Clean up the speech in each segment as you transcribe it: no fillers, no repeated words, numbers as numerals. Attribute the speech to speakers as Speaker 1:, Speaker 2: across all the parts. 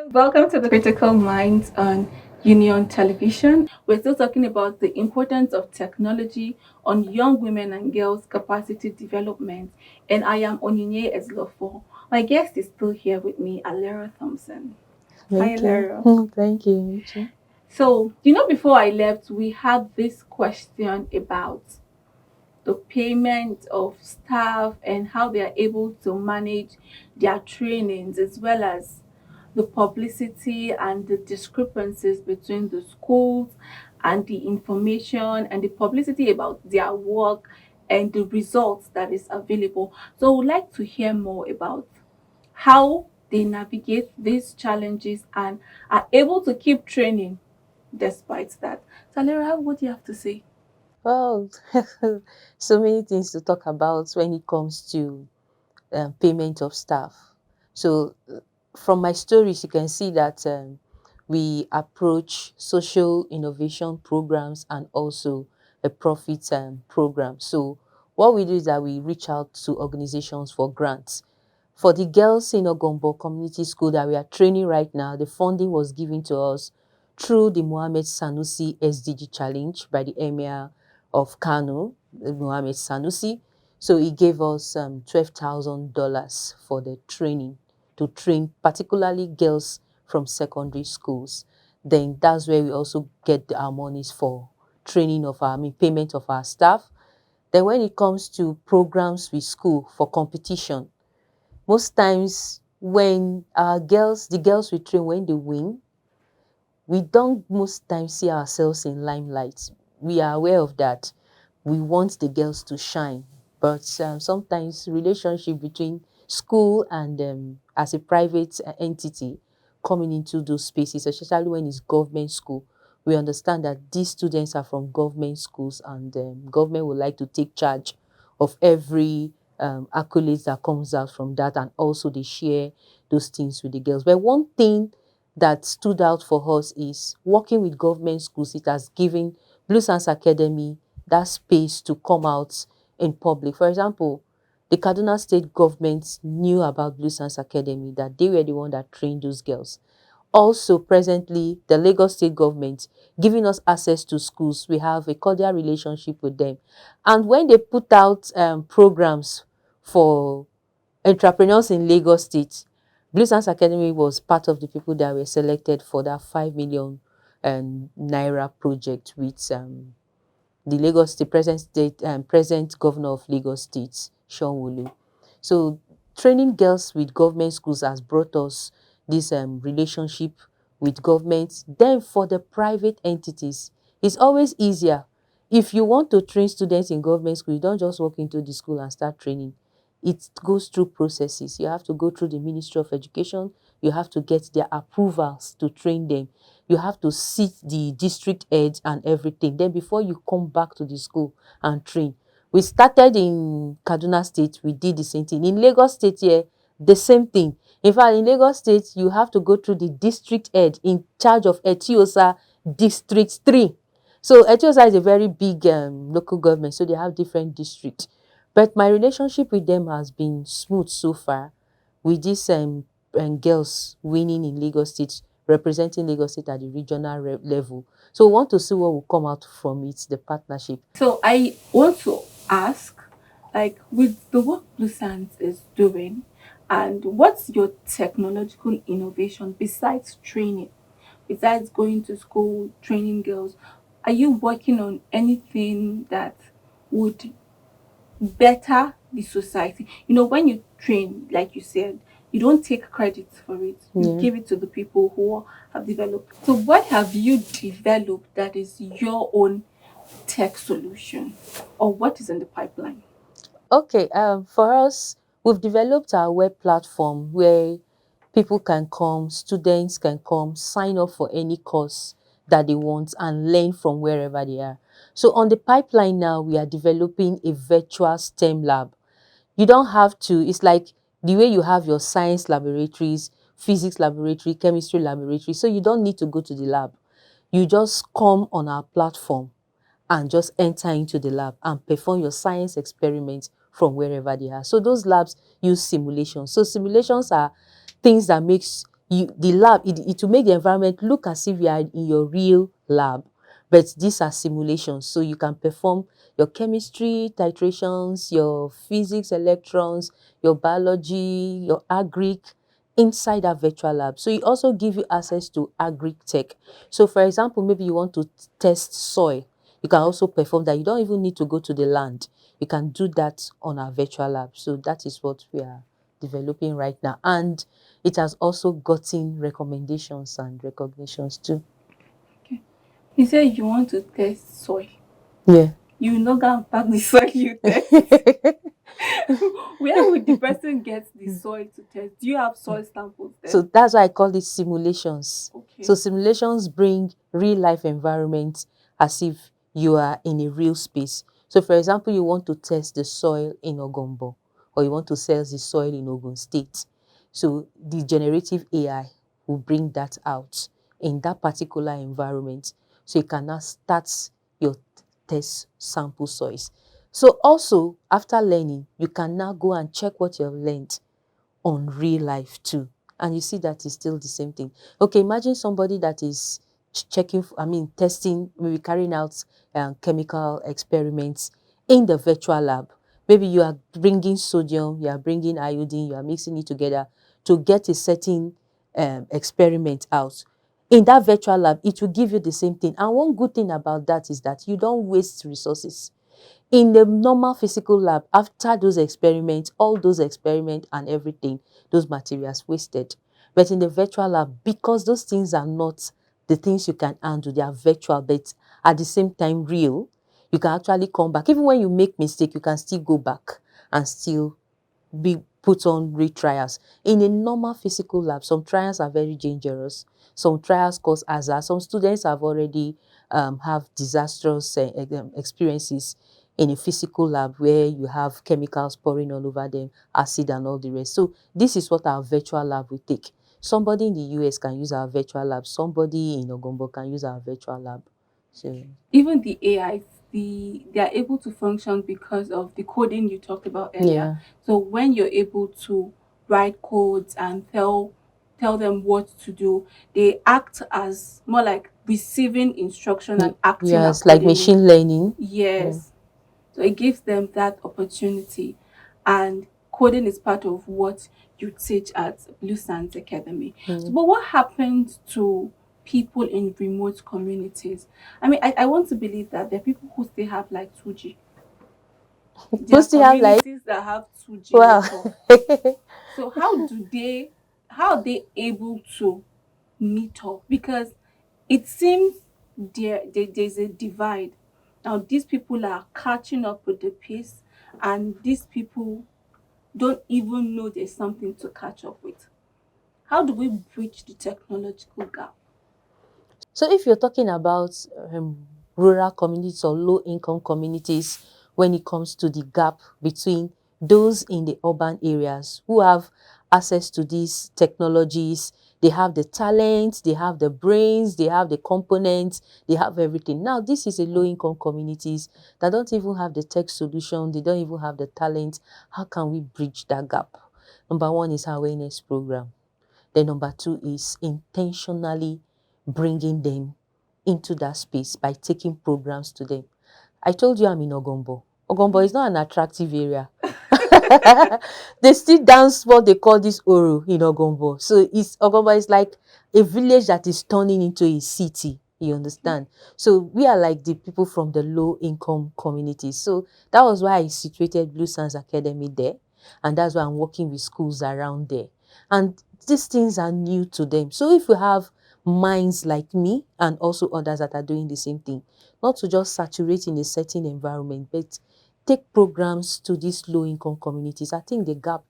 Speaker 1: Welcome to the Critical Minds on Union Television. We're still talking about the importance of technology on young women and girls' capacity development. And I am Onyinye Eslofo. My guest is still here with me, Alera Thompson. Hi,
Speaker 2: Thank you.
Speaker 1: Alera.
Speaker 2: Thank you, Michi.
Speaker 1: So, before I left, we had this question about the payment of staff and how they are able to manage their trainings, as well as the publicity and the discrepancies between the schools and the information and the publicity about their work and the results that is available. So I would like to hear more about how they navigate these challenges and are able to keep training despite that. Salera, what do you have to say?
Speaker 2: Well, so many things to talk about when it comes to payment of staff. So, from my stories, you can see that we approach social innovation programs and also a profit program. So, what we do is that we reach out to organizations for grants. For the girls in Ogombo Community School that we are training right now, the funding was given to us through the Mohammed Sanusi SDG Challenge by the Emir of Kano, Mohammed Sanusi. So he gave us $12,000 for the training to train particularly girls from secondary schools. Then that's where we also get our monies for training of our, payment of our staff. Then when it comes to programs with school for competition, most times when our girls, the girls we train, when they win, we don't most times see ourselves in limelight. We are aware of that. We want the girls to shine, but sometimes relationship between school and as a private entity coming into those spaces, especially when it's government school, we understand that these students are from government schools and government would like to take charge of every accolades that comes out from that, and also they share those things with the girls. But one thing that stood out for us is working with government schools. It has given Blue Sands Academy that space to come out in public. For example, the Kaduna State government knew about Blue Sands Academy, that they were the one that trained those girls. Also, presently, the Lagos State government giving us access to schools. We have a cordial relationship with them. And when they put out programs for entrepreneurs in Lagos State, Blue Sands Academy was part of the people that were selected for that 5 million naira project with the Lagos State, present governor of Lagos State, Sean Wolu. So training girls with government schools has brought us this relationship with government. Then for the private entities, it's always easier. If you want to train students in government school, you don't just walk into the school and start training. It goes through processes. You have to go through the Ministry of Education. You have to get their approvals to train them. You have to sit the district heads and everything. Then before you come back to the school and train. We started in Kaduna State, we did the same thing. In Lagos State here, the same thing. In fact, in Lagos State, you have to go through the district head in charge of Etiosa District 3. So Etiosa is a very big local government, so they have different districts. But my relationship with them has been smooth so far, with these girls winning in Lagos State, representing Lagos State at the regional level. So we want to see what will come out from it, the partnership.
Speaker 1: So I want to ask, like, with the work Blue Sands is doing, and what's your technological innovation besides training, besides going to school, training girls? Are you working on anything that would better the society? When you train, like you said, you don't take credit for it. You
Speaker 2: Yeah.
Speaker 1: give it to the people who have developed. So what have you developed that is your own tech solution, or what is in the pipeline?
Speaker 2: Okay, for us, we've developed our web platform where people can come, students can come, sign up for any course that they want and learn from wherever they are. So on the pipeline now, we are developing a virtual STEM lab. You don't have to, it's like the way you have your science laboratories, physics laboratory, chemistry laboratory. So you don't need to go to the lab. You just come on our platform and just enter into the lab and perform your science experiments from wherever they are. So those labs use simulations. So simulations are things that makes the lab, it will make the environment look as if you are in your real lab, but these are simulations, so you can perform your chemistry titrations, your physics electrons, your biology, your agric inside that virtual lab. So it also give you access to agric tech. So for example, maybe you want to test soil, you can also perform that. You don't even need to go to the land. You can do that on our virtual lab. So that is what we are developing right now. And it has also gotten recommendations and recognitions too.
Speaker 1: Okay. You said you want to test soil.
Speaker 2: Yeah.
Speaker 1: You no go and pack the soil you test. Where would the person get the soil to test? Do you have soil samples
Speaker 2: So
Speaker 1: there?
Speaker 2: that's why I call it simulations. So
Speaker 1: Okay.
Speaker 2: simulations bring real life environments as if you are in a real space. So for example, you want to test the soil in Ogombo, or you want to test the soil in Ogun State. So the generative AI will bring that out in that particular environment. So you can now start your test sample soils. So also after learning, you can now go and check what you have learned on real life too. And you see that is still the same thing. Okay, imagine somebody that is checking, testing, maybe carrying out chemical experiments in the virtual lab. Maybe you are bringing sodium, you are bringing iodine, you are mixing it together to get a certain experiment out. In that virtual lab, it will give you the same thing. And one good thing about that is that you don't waste resources. In the normal physical lab, after those experiments, all those experiments and everything, those materials wasted. But in the virtual lab, because those things are not the things you can handle, they are virtual, but at the same time real, you can actually come back. Even when you make mistake, you can still go back and still be put on retrials. In a normal physical lab, some trials are very dangerous. Some trials cause hazard. Some students have already have disastrous experiences in a physical lab where you have chemicals pouring all over them, acid and all the rest. So this is what our virtual lab will take. Somebody in the US can use our virtual lab. Somebody in Ogombo can use our virtual lab. So
Speaker 1: Even the AIs, they are able to function because of the coding you talked about earlier.
Speaker 2: yeah,
Speaker 1: So when you're able to write codes and tell them what to do, they act as more like receiving instruction and acting
Speaker 2: yes, like
Speaker 1: accordingly.
Speaker 2: machine learning. Yeah.
Speaker 1: Yes. So it gives them that opportunity. And coding is part of what you teach at Blue Sands Academy. So,
Speaker 2: Mm.
Speaker 1: but what happens to people in remote communities? I mean, I want to believe that there are people who still have like 2G. There
Speaker 2: We
Speaker 1: are
Speaker 2: still have like,
Speaker 1: communities that have 2G
Speaker 2: wow.
Speaker 1: network. So how are they able to meet up? Because it seems there's a divide. Now these people are catching up with the pace, and these people don't even know there's something to catch up with. How do we bridge the technological gap?
Speaker 2: So if you're talking about rural communities or low income communities, when it comes to the gap between those in the urban areas who have access to these technologies, they have the talent, they have the brains, they have the components, they have everything. Now, this is a low income communities that don't even have the tech solution, they don't even have the talent. How can we bridge that gap? Number one is awareness program. Then number two is intentionally bringing them into that space by taking programs to them. I told you I'm in Ogombo. Ogombo is not an attractive area. They still dance what they call this Oro in Ogombo. So Ogombo is like a village that is turning into a city. You understand? So we are like the people from the low income communities. So that was why I situated Blue Sands Academy there. And that's why I'm working with schools around there. And these things are new to them. So if you have minds like me and also others that are doing the same thing, not to just saturate in a certain environment, but take programs to these low-income communities, I think the gap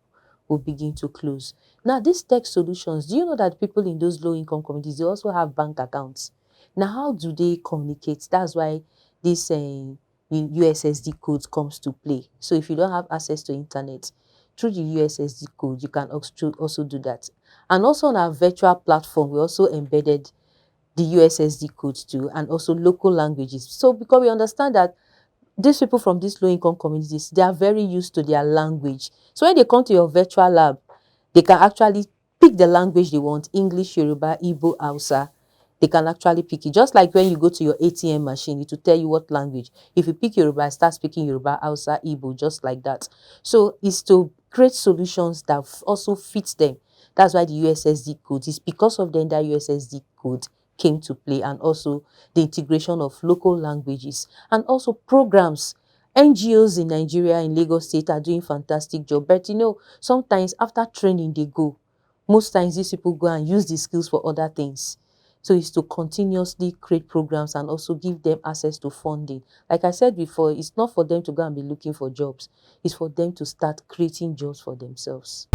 Speaker 2: will begin to close. Now, these tech solutions, do you know that people in those low-income communities, they also have bank accounts? Now, how do they communicate? That's why this USSD code comes to play. So if you don't have access to internet, through the USSD code, you can also do that. And also on our virtual platform, we also embedded the USSD codes too, and also local languages. So because we understand that these people from these low income communities, they are very used to their language. So when they come to your virtual lab, they can actually pick the language they want, English, Yoruba, Igbo, Hausa. They can actually pick it. Just like when you go to your ATM machine, it will tell you what language. If you pick Yoruba, start speaking Yoruba, Hausa, Igbo, just like that. So it's to create solutions that also fit them. That's why the USSD code is because of them that USSD code came to play, and also the integration of local languages and also programs. NGOs in Nigeria, in Lagos State, are doing fantastic job. But sometimes after training, they go. Most times these people go and use the skills for other things. So it's to continuously create programs and also give them access to funding. Like I said before, it's not for them to go and be looking for jobs. It's for them to start creating jobs for themselves.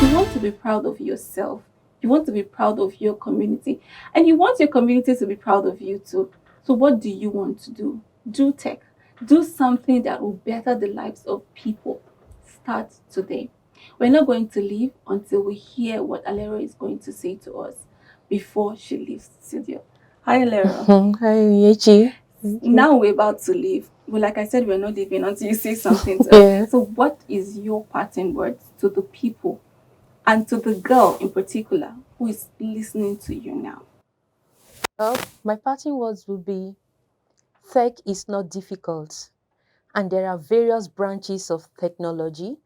Speaker 1: You want to be proud of yourself. You want to be proud of your community. And you want your community to be proud of you too. So what do you want to do? Do tech. Do something that will better the lives of people. Start today. We're not going to leave until we hear what Alera is going to say to us before she leaves the studio. Hi, Alera.
Speaker 2: Hi, Yechi.
Speaker 1: Now we're about to leave. Well, like I said, we're not leaving until you say something to
Speaker 2: Yeah.
Speaker 1: us. So what is your parting words to the people and to the girl in particular who is listening to you now?
Speaker 2: My parting words would be, tech is not difficult, and there are various branches of technology.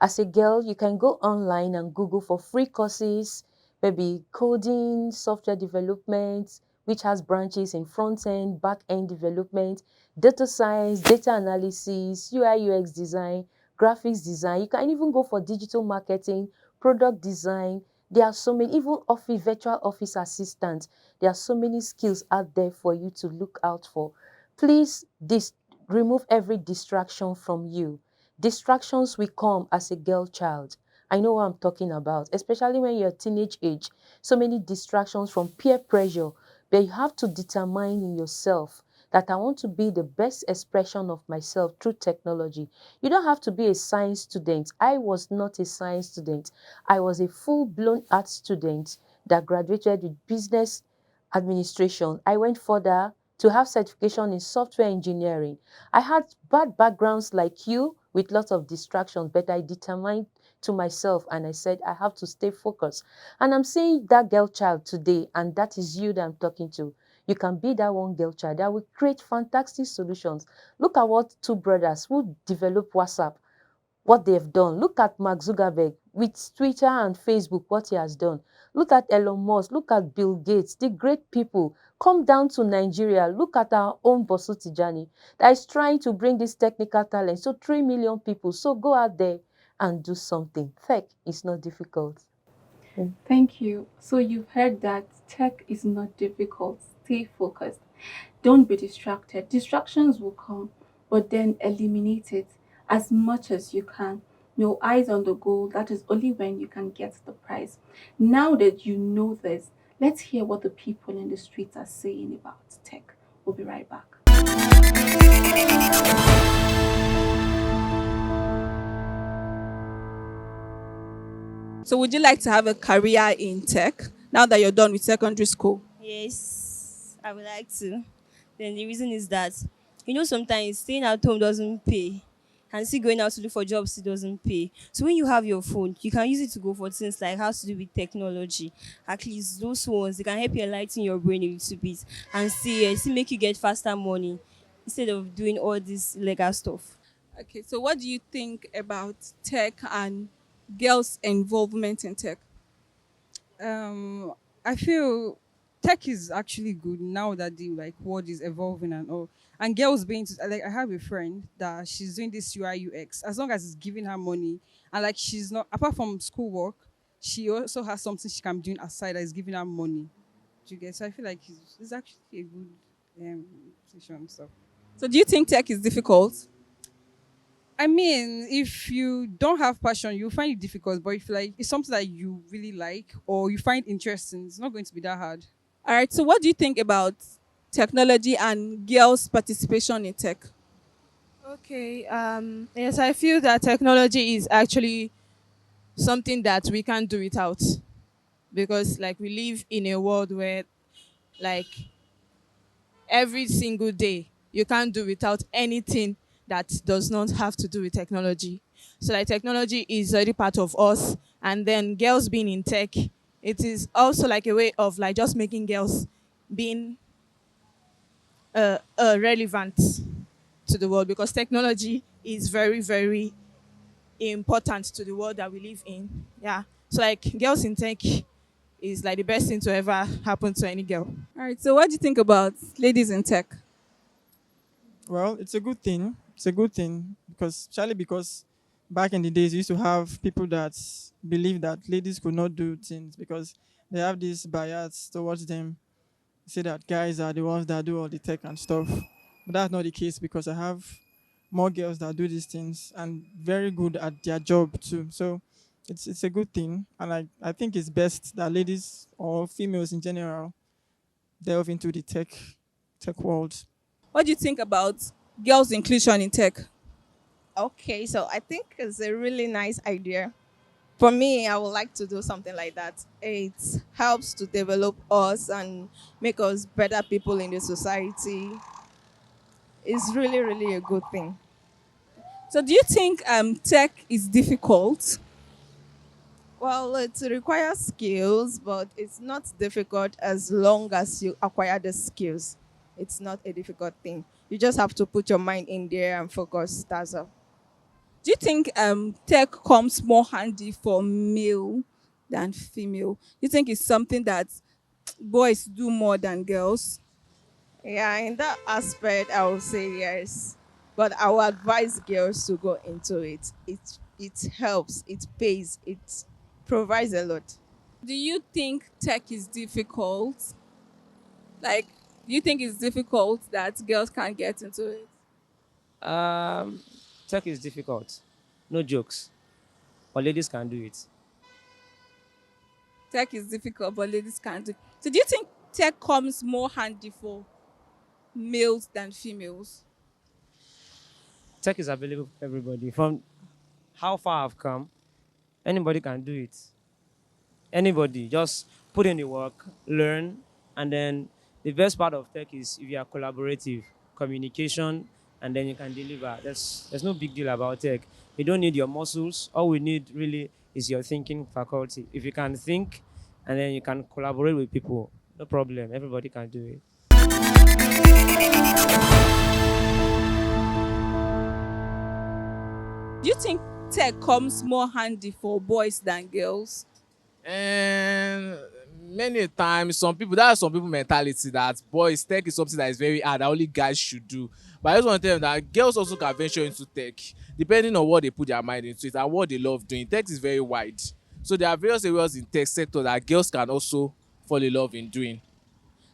Speaker 2: As a girl, you can go online and Google for free courses, maybe coding, software development, which has branches in front end, back end development, data science, data analysis, UI UX design, graphics design. You can even go for digital marketing, product design. There are so many, even office, virtual office assistants. There are so many skills out there for you to look out for. Please remove every distraction from you. Distractions will come as a girl child. I know what I'm talking about, especially when you're teenage age. So many distractions from peer pressure, but you have to determine in yourself that I want to be the best expression of myself through technology. You don't have to be a science student. I was not a science student. I was a full-blown art student that graduated with business administration. I went further to have certification in software engineering. I had bad backgrounds like you with lots of distractions, but I determined to myself and I said, I have to stay focused. And I'm seeing that girl child today, and that is you that I'm talking to. You can be that one girl child that will create fantastic solutions. Look at what two brothers who developed WhatsApp, what they've done. Look at Mark Zuckerberg with Twitter and Facebook, what he has done. Look at Elon Musk. Look at Bill Gates, the great people. Come down to Nigeria. Look at our own Bosu Tijani that is trying to bring this technical talent. So 3 million people. So go out there and do something. Tech is not difficult.
Speaker 1: Thank you. So you've heard that tech is not difficult. Stay focused. Don't be distracted. Distractions will come, but then eliminate it as much as you can. No eyes on the goal. That is only when you can get the prize. Now that you know this, let's hear what the people in the streets are saying about tech. We'll be right back. So, would you like to have a career in tech now that you're done with secondary school?
Speaker 3: Yes, I would like to. Then the reason is that, sometimes staying at home doesn't pay. And still going out to look for jobs, it doesn't pay. So when you have your phone, you can use it to go for things like how to do with technology. At least those ones, they can help you enlighten your brain a little bit and still make you get faster money instead of doing all this legal stuff.
Speaker 1: Okay, so what do you think about tech and girls' involvement in tech?
Speaker 4: um I feel tech is actually good now that the world is evolving and all. And girls being like, I have a friend that she's doing this UI UX as long as it's giving her money, and like she's not, apart from schoolwork, she also has something she can be doing aside that is giving her money. Do you get? So I feel like it's actually a good position. So
Speaker 1: So, do you think tech is difficult?
Speaker 4: I mean, if you don't have passion, you find it difficult. But if like it's something that you really like or you find interesting, it's not going to be that hard.
Speaker 1: All right, so what do you think about technology and girls' participation in tech?
Speaker 5: Okay. Yes, I feel that technology is actually something that we can't do without because, like, we live in a world where, like, every single day you can't do without anything that does not have to do with technology. So like technology is already part of us, and then girls being in tech, it is also like a way of like just making girls being relevant to the world, because technology is very, very important to the world that we live in. Yeah. So like girls in tech is like the best thing to ever happen to any girl.
Speaker 4: All right. So, what do you think about ladies in tech?
Speaker 6: Well, it's a good thing. It's a good thing because, Charlie, because back in the days, you used to have people that believe that ladies could not do things because they have this bias towards them. Say that guys are the ones that do all the tech and stuff. But that's not the case because I have more girls that do these things and very good at their job too. So it's a good thing. And I think it's best that ladies or females in general delve into the tech world.
Speaker 4: What do you think about girls' inclusion in tech?
Speaker 7: Okay, so I think it's a really nice idea. For me, I would like to do something like that. It helps to develop us and make us better people in the society. It's really, really a good thing.
Speaker 4: So, do you think tech is difficult?
Speaker 7: Well, it requires skills, but it's not difficult as long as you acquire the skills. It's not a difficult thing. You just have to put your mind in there and focus. That's all.
Speaker 4: Do you think tech comes more handy for male than female? Do you think it's something that boys do more than girls?
Speaker 7: Yeah, in that aspect, I would say yes. But I would advise girls to go into it. It helps, it pays, it provides a lot.
Speaker 4: Do you think tech is difficult? Like, do you think it's difficult that girls can't get into it?
Speaker 8: Um, Tech is difficult. No jokes. But ladies can do it.
Speaker 4: Tech is difficult, but ladies can't do it. So, do you think tech comes more handy for males than females?
Speaker 8: Tech is available for everybody. From how far I've come, anybody can do it. Anybody. Just put in the work, learn, and then the best part of tech is if you are collaborative, communication, and then you can deliver. There's no big deal about tech. You don't need your muscles. All we need really is your thinking faculty. If you can think and then you can collaborate with people, no problem. Everybody can do it.
Speaker 4: Do you think tech comes more handy for boys than girls?
Speaker 9: And many times, some people mentality that boys tech is something that is very hard that only guys should do. But I just want to tell them that girls also can venture into tech, depending on what they put their mind into it and what they love doing. Tech is very wide, so there are various areas in tech sector that girls can also fall in love in doing.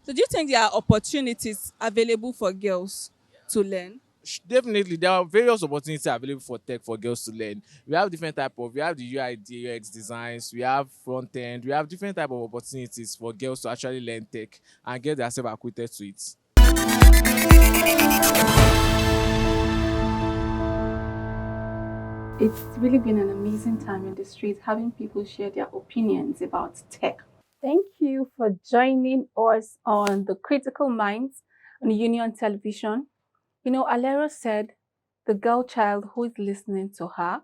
Speaker 4: So, do you think there are opportunities available for girls to learn?
Speaker 9: Definitely, there are various opportunities available for tech for girls to learn. We have we have the UI UX designs, we have front end, we have different type of opportunities for girls to actually learn tech and get themselves acquainted to it.
Speaker 1: It's really been an amazing time in the streets having people share their opinions about tech. Thank you for joining us on the Critical Minds on Union Television. You know, Alera said, the girl child who is listening to her,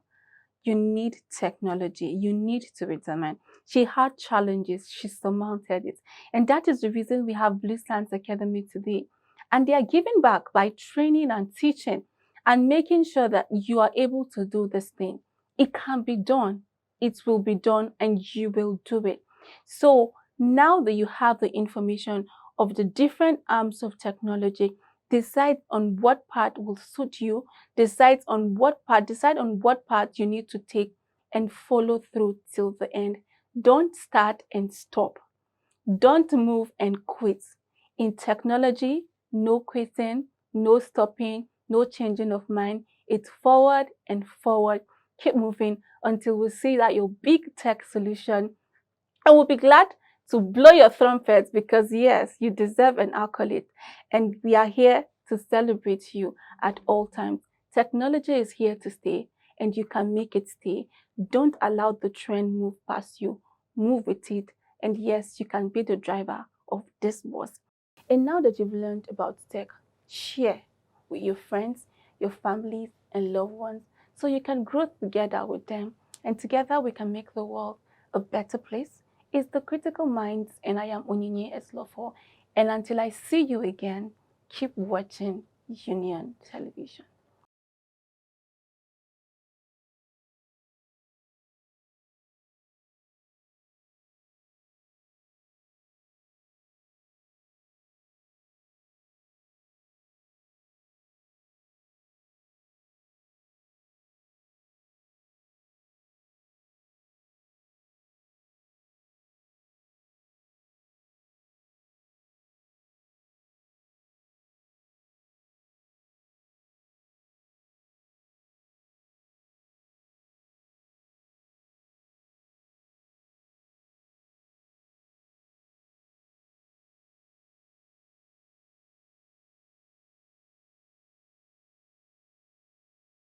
Speaker 1: you need technology. You need to be determined. She had challenges. She surmounted it. And that is the reason we have Blue Sands Academy today. And they are giving back by training and teaching and making sure that you are able to do this thing. It can be done. It will be done and you will do it. So now that you have the information of the different arms of technology, decide on what part will suit you, decide on what path you need to take and follow through till the end. Don't start and stop. Don't move and quit. In technology, no quitting, no stopping, no changing of mind. It's forward and forward. Keep moving until we see that your big tech solution. I will be glad to blow your trumpet because yes, you deserve an accolade. And we are here to celebrate you at all times. Technology is here to stay and you can make it stay. Don't allow the trend move past you. Move with it. And yes, you can be the driver of this bus. And now that you've learned about tech, share with your friends, your families, and loved ones so you can grow together with them. And together we can make the world a better place. It's the Critical Minds, and I am Onyinye Eslofo. And until I see you again, keep watching Union Television.